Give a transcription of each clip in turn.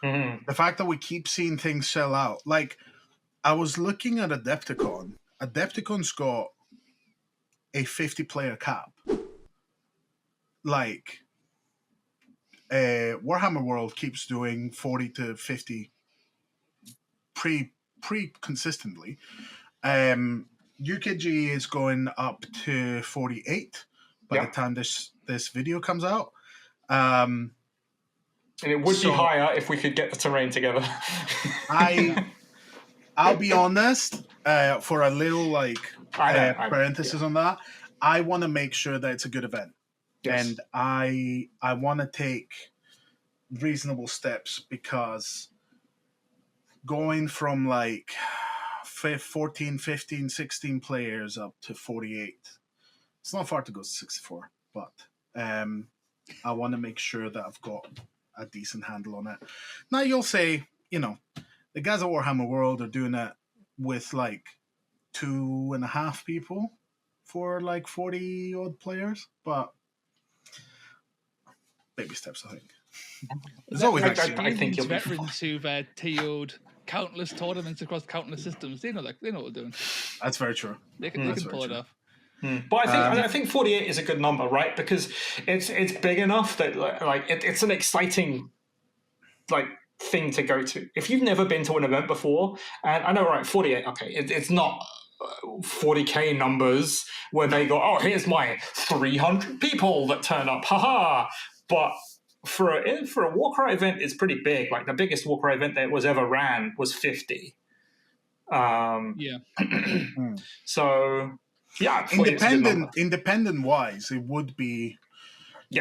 The fact that we keep seeing things sell out. Like, I was looking at Adepticon. Adepticon's got a 50-player cap. Like, Warhammer World keeps doing 40 to 50 pretty consistently. UKG is going up to 48 by the time this video comes out. And it would be higher if we could get the terrain together. I'll be honest, for a little parenthesis on that, I want to make sure that it's a good event. Yes. And I want to take reasonable steps, because going from like 14, 15, 16 players up to 48, it's not far to go to 64, but I want to make sure that I've got a decent handle on it. Now you'll say, the guys at Warhammer World are doing it with like 2.5 people for like 40 odd players, but baby steps, I think. There's always I think you'll veterans who've TO'd countless tournaments across countless systems. They know what they're doing. That's very true. They can pull it off. But I think 48 is a good number, right? Because it's big enough that it's an exciting thing to go to. If you've never been to an event before, and I know, right, 48, okay, it's not 40K numbers where they go, oh, here's my 300 people that turn up, haha. But for a Warcry event, it's pretty big. Like the biggest Warcry event that was ever ran was 50. So yeah, independent wise, it would be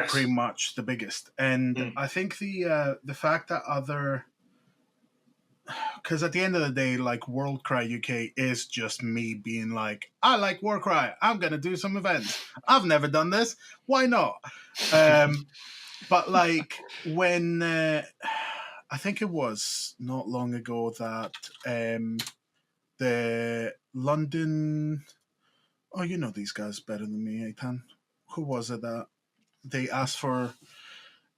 pretty much the biggest. And I think the fact that because at the end of the day, like Worldcry UK is just me being like, I like Warcry, I'm gonna do some events. I've never done this, why not? But like when I think it was not long ago that the London, oh, you know these guys better than me, Eitan. Who was it that they asked for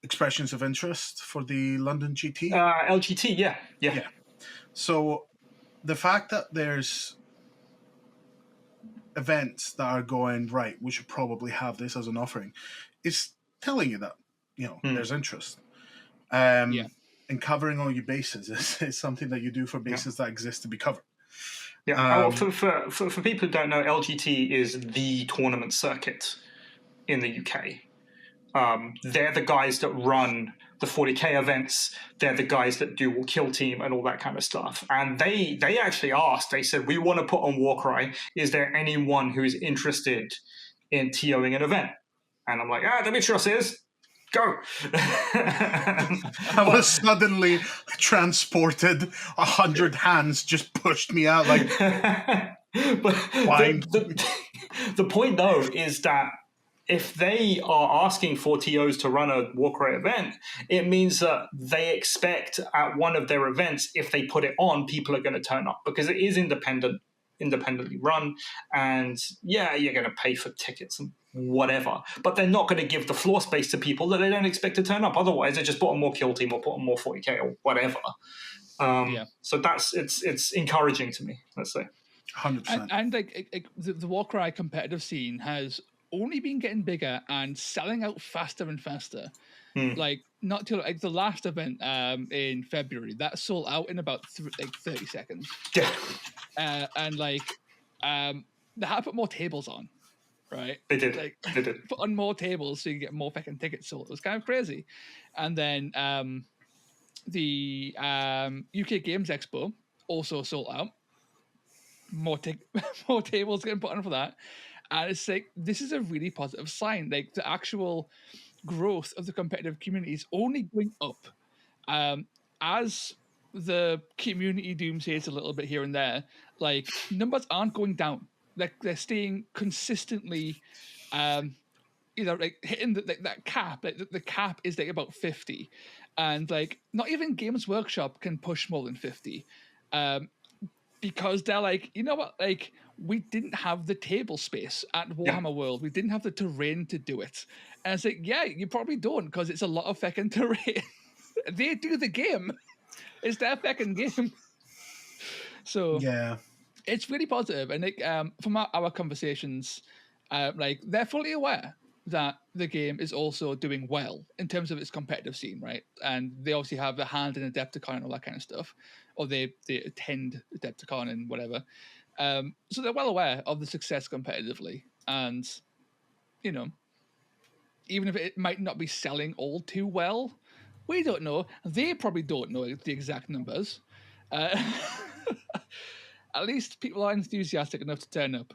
expressions of interest for the London GT? LGT, yeah. So the fact that there's events that are going, right, we should probably have this as an offering, is telling you that, there's interest. And covering all your bases is something that you do for bases that exist to be covered. Yeah, for people who don't know, LGT is the tournament circuit in the UK. They're the guys that run the 40K events. They're the guys that do Kill Team and all that kind of stuff. And they actually asked, they said, we want to put on Warcry. Is there anyone who is interested in TOing an event? And I'm like, Demetrios is. Go. I was suddenly transported. 100 hands just pushed me out like. But the point though is that if they are asking for TOs to run a Warcry event, it means that they expect at one of their events, if they put it on, people are going to turn up, because it is independently run, and you're going to pay for tickets and whatever, but they're not going to give the floor space to people that they don't expect to turn up. Otherwise, they just put on more Kill Team or put on more 40K or whatever. So it's encouraging to me, let's say. 100%. And the Warcry competitive scene has only been getting bigger and selling out faster and faster. Like not till the last event in February, that sold out in about 30 seconds. Yeah. And they had to put more tables on. Right, they did. They did put on more tables so you get more fucking tickets sold. It was kind of crazy. And then the UK Games Expo also sold out. More tables getting put on for that, and it's like this is a really positive sign. Like the actual growth of the competitive community is only going up as the community doomsays a little bit here and there. Like numbers aren't going down. Like they're staying consistently, hitting that cap. Like the cap is like about 50, and like not even Games Workshop can push more than 50, because they're like, you know what, like we didn't have the table space at Warhammer World. We didn't have the terrain to do it, and it's like, yeah, you probably don't, because it's a lot of fucking terrain. They do the game. It's their fucking game. So yeah, it's really positive. And like, from our conversations, like they're fully aware that the game is also doing well in terms of its competitive scene, right? And they obviously have a hand in Adepticon and all that kind of stuff, or they attend Adepticon and whatever. So they're well aware of the success competitively, and you know, even if it might not be selling all too well, we don't know. They probably don't know the exact numbers. At least people are enthusiastic enough to turn up.